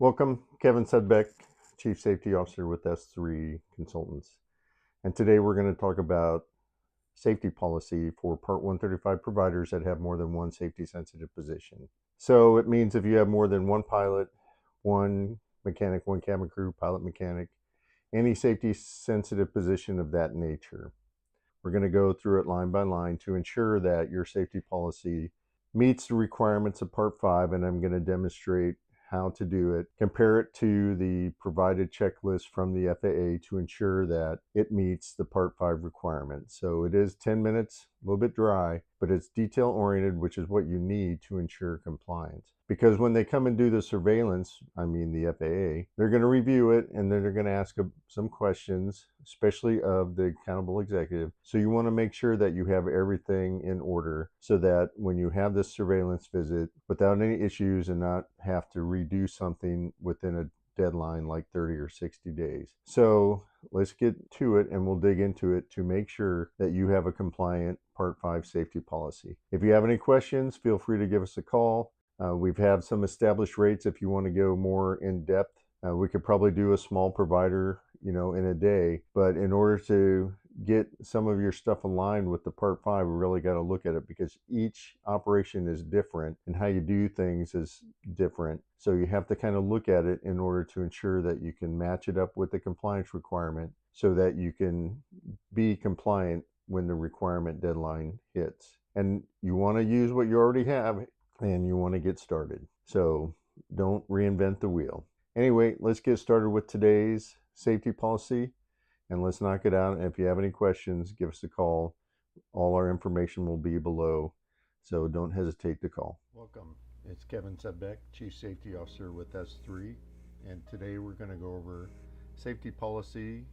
Welcome, Kevin Sedbeck, Chief Safety Officer with S3 Consultants. And today we're going to talk about safety policy for Part 135 providers that have more than one safety sensitive position. So it means if you have more than one pilot, one mechanic, one cabin crew, pilot mechanic, any safety sensitive position of that nature. We're going to go through it line by line to ensure that your safety policy meets the requirements of Part 5, and I'm going to demonstrate how to do it. Compare it to the provided checklist from the FAA to ensure that it meets the Part 5 requirements. So it is 10 minutes, a little bit dry, but it's detail oriented, which is what you need to ensure compliance. Because when they come and do the surveillance, the FAA, they're going to review it and then they're going to ask some questions, especially of the accountable executive. So you want to make sure that you have everything in order so that when you have this surveillance visit without any issues and not have to redo something within a deadline like 30 or 60 days. So let's get to it and we'll dig into it to make sure that you have a compliant Part 5 safety policy. If you have any questions, feel free to give us a call. We've had some established rates if you want to go more in depth. We could probably do a small provider, in a day, but in order to get some of your stuff aligned with the Part 5, we really got to look at it because each operation is different and how you do things is different. So you have to kind of look at it in order to ensure that you can match it up with the compliance requirement so that you can be compliant when the requirement deadline hits. And you want to use what you already have and you want to get started. So don't reinvent the wheel. Anyway, let's get started with today's safety policy and let's knock it out. And if you have any questions, give us a call. All our information will be below, so don't hesitate to call. Welcome. It's Kevin Sedbeck, Chief Safety Officer with S3, and today we're going to go over safety policy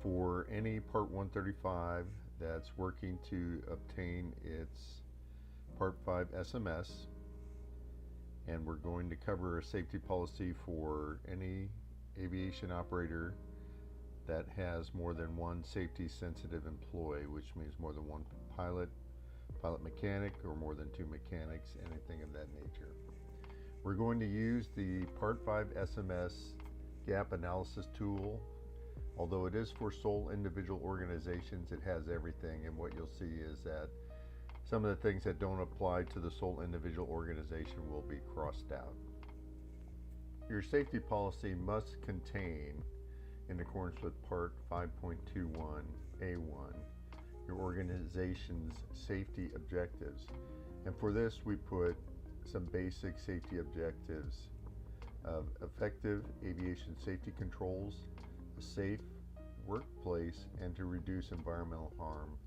for any Part 135 that's working to obtain its Part 5 SMS, and we're going to cover a safety policy for any aviation operator that has more than one safety sensitive employee, which means more than one pilot, pilot mechanic, or more than two mechanics, anything of that nature. We're going to use the Part 5 SMS gap analysis tool. Although it is for sole individual organizations, it has everything, and what you'll see is that some of the things that don't apply to the sole individual organization will be crossed out. Your safety policy must contain, in accordance with Part 5.21A1, your organization's safety objectives. And for this, we put some basic safety objectives of effective aviation safety controls, a safe workplace, and to reduce environmental harm.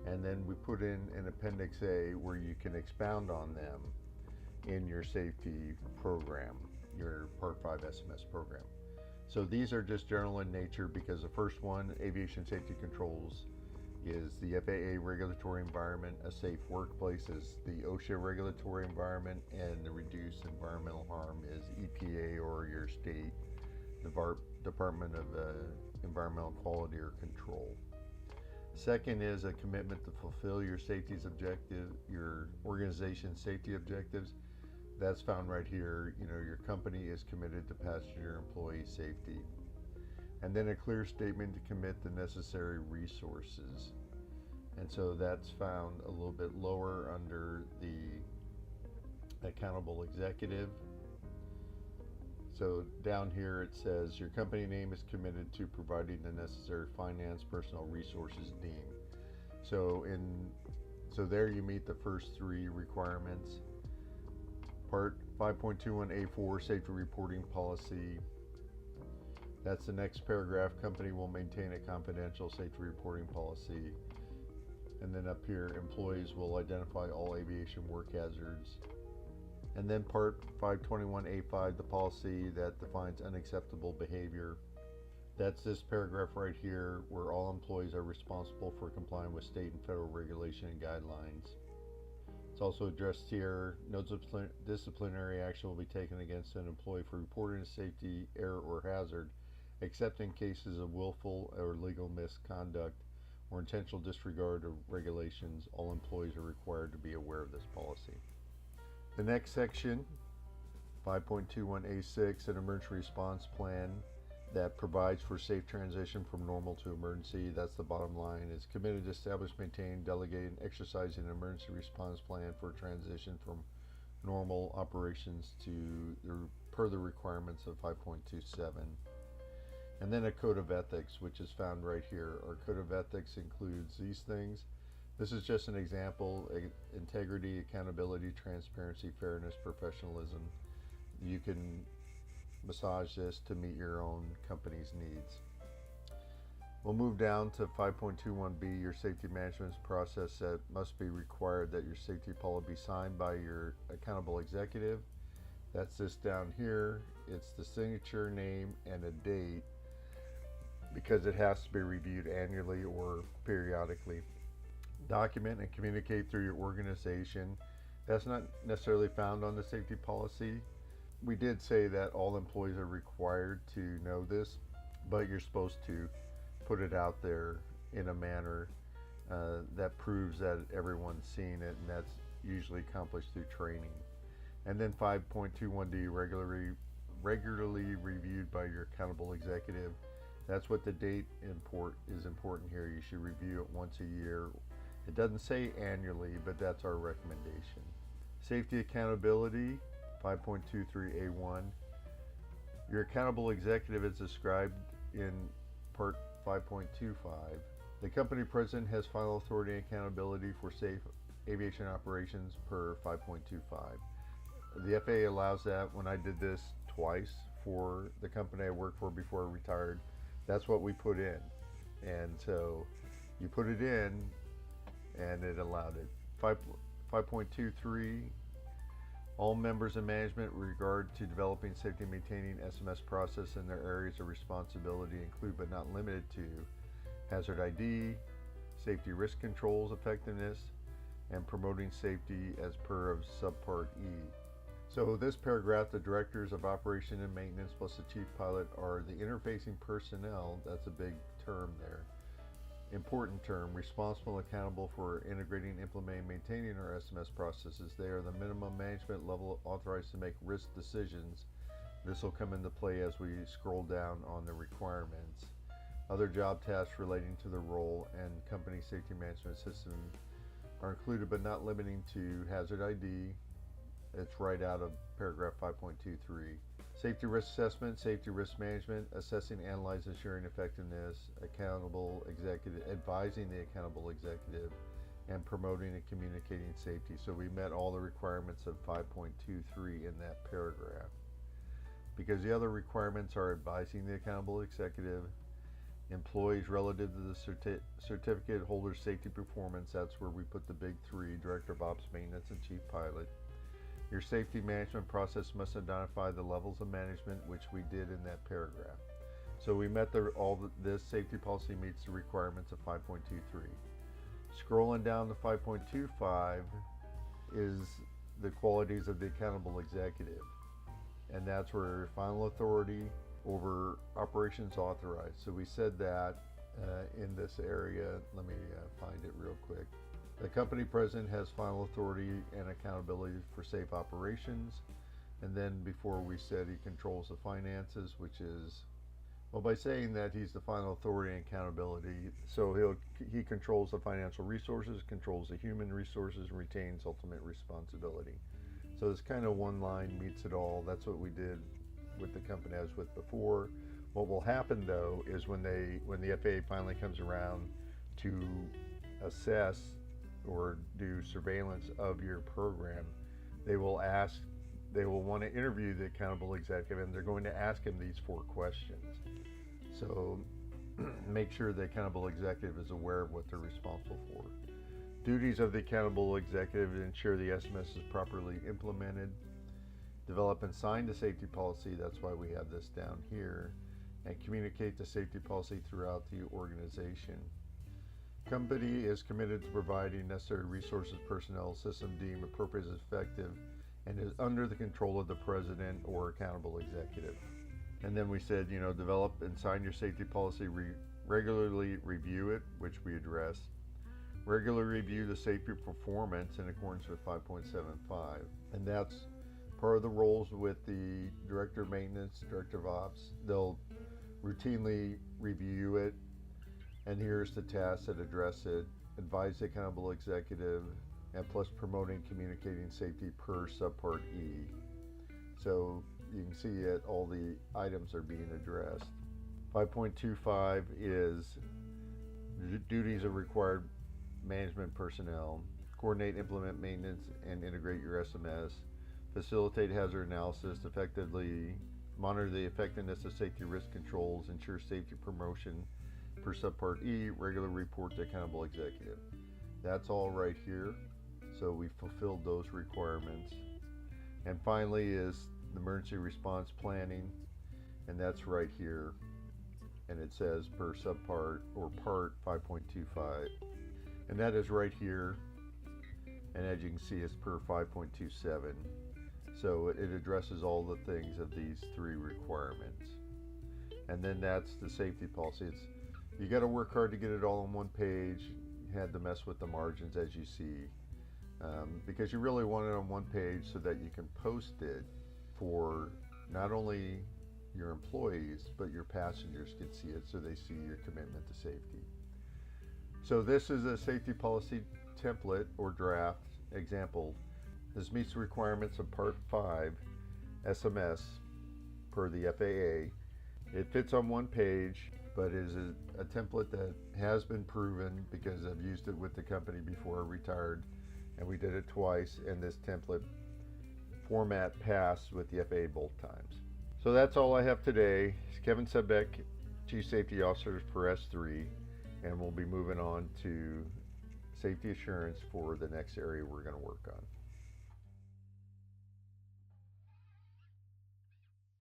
And then we put in an Appendix A where you can expound on them in your safety program, your Part 5 SMS program. So these are just general in nature because the first one, aviation safety controls, is the FAA regulatory environment. A safe workplace is the OSHA regulatory environment, and the reduced environmental harm is EPA or your state Department of Environmental Quality or Control. Second is a commitment to fulfill your safety's objective, your organization's safety objectives. That's found right here. Your company is committed to passenger employee safety. And then a clear statement to commit the necessary resources. And so that's found a little bit lower under the accountable executive. So down here it says your company name is committed to providing the necessary finance, personnel resources deemed. So there you meet the first three requirements. Part 5.21A4 safety reporting policy. That's the next paragraph. Company will maintain a confidential safety reporting policy. And then up here, employees will identify all aviation work hazards. And then Part 521A5, the policy that defines unacceptable behavior. That's this paragraph right here where all employees are responsible for complying with state and federal regulation and guidelines. It's also addressed here, no disciplinary action will be taken against an employee for reporting a safety error or hazard, except in cases of willful or legal misconduct or intentional disregard of regulations. All employees are required to be aware of this policy. The next section 5.21A6, an emergency response plan that provides for safe transition from normal to emergency. That's the bottom line. It's committed to establish, maintain, delegate, and exercise an emergency response plan for transition from normal operations per the requirements of 5.27. And then a code of ethics, which is found right here. Our code of ethics includes these things. This is just an example: integrity, accountability, transparency, fairness, professionalism. You can massage this to meet your own company's needs. We'll move down to 5.21B, your safety management process that must be required that your safety policy be signed by your accountable executive. That's this down here. It's the signature, name, and a date, because it has to be reviewed annually or periodically. Document and communicate through your organization. That's not necessarily found on the safety policy. We did say that all employees are required to know this, but you're supposed to put it out there in a manner that proves that everyone's seen it, and that's usually accomplished through training. And then 5.21D, regularly reviewed by your accountable executive. That's what the date is important here. You should review it once a year. It doesn't say annually, but that's our recommendation. Safety accountability, 5.23A1. Your accountable executive is described in part 5.25. The company president has final authority and accountability for safe aviation operations per 5.25. The FAA allows that. When I did this twice for the company I worked for before I retired, that's what we put in. And so you put it in and it allowed it. 5.23, all members of management with regard to developing, safety, and maintaining SMS process in their areas of responsibility include but not limited to hazard ID, safety risk controls effectiveness, and promoting safety as per of subpart E. So this paragraph, the directors of operation and maintenance plus the chief pilot are the interfacing personnel. That's a big term there. Important term, responsible and accountable for integrating, implementing, maintaining our SMS processes. They are the minimum management level authorized to make risk decisions. This will come into play as we scroll down on the requirements. Other job tasks relating to the role and company safety management system are included but not limiting to hazard ID. It's right out of paragraph 5.23. Safety risk assessment, safety risk management, assessing, analyzing, ensuring effectiveness, accountable executive, advising the accountable executive, and promoting and communicating safety. So we met all the requirements of 5.23 in that paragraph. Because the other requirements are advising the accountable executive, employees relative to the certificate holder safety performance. That's where we put the big three: director of ops, maintenance, and chief pilot. Your safety management process must identify the levels of management, which we did in that paragraph. So we met this safety policy meets the requirements of 5.23. Scrolling down to 5.25 is the qualities of the accountable executive. And that's where final authority over operations authorized. So we said that in this area. Let me find it real quick. The company president has final authority and accountability for safe operations. And then before we said he controls the finances, which is, well, by saying that he's the final authority and accountability, so he controls the financial resources, controls the human resources, and retains ultimate responsibility. So this kind of one line meets it all. That's what we did with the company I was with before. What will happen though is when the FAA finally comes around to assess or do surveillance of your program, they will want to interview the accountable executive, and they're going to ask him these 4 questions. So make sure the accountable executive is aware of what they're responsible for. Duties of the accountable executive: to ensure the SMS is properly implemented, develop and sign the safety policy. That's why we have this down here, and communicate the safety policy throughout the organization. Company is committed to providing necessary resources, personnel, system deemed appropriate as effective, and is under the control of the president or accountable executive. And then we said, develop and sign your safety policy, regularly review it, which we addressed. Regularly review the safety performance in accordance with 5.75. And that's Part of the roles with the director of maintenance, director of ops, they'll routinely review it, and here's the tasks that address it: advise the accountable executive, and plus promoting communicating safety per subpart E. So you can see that all the items are being addressed. 5.25 is duties of required management personnel: coordinate, implement maintenance, and integrate your SMS, facilitate hazard analysis, effectively monitor the effectiveness of safety risk controls, ensure safety promotion per subpart E, regular report to accountable executive. That's all right here. So we fulfilled those requirements. And finally is the emergency response planning, and that's right here. And it says per subpart or part 5.25. And that is right here. And as you can see, it's per 5.27. So it addresses all the things of these three requirements. And then that's the safety policy. You got to work hard to get it all on one page. You had to mess with the margins, as you see, because you really want it on one page so that you can post it for not only your employees, but your passengers can see it, so they see your commitment to safety. So this is a safety policy template or draft example. This meets the requirements of Part 5 SMS per the FAA. It fits on one page, but is a template that has been proven because I've used it with the company before I retired, and we did it twice, and this template format passed with the FAA both times. So that's all I have today. It's Kevin Sedbeck, Chief Safety Officer for S3, and we'll be moving on to safety assurance for the next area we're going to work on.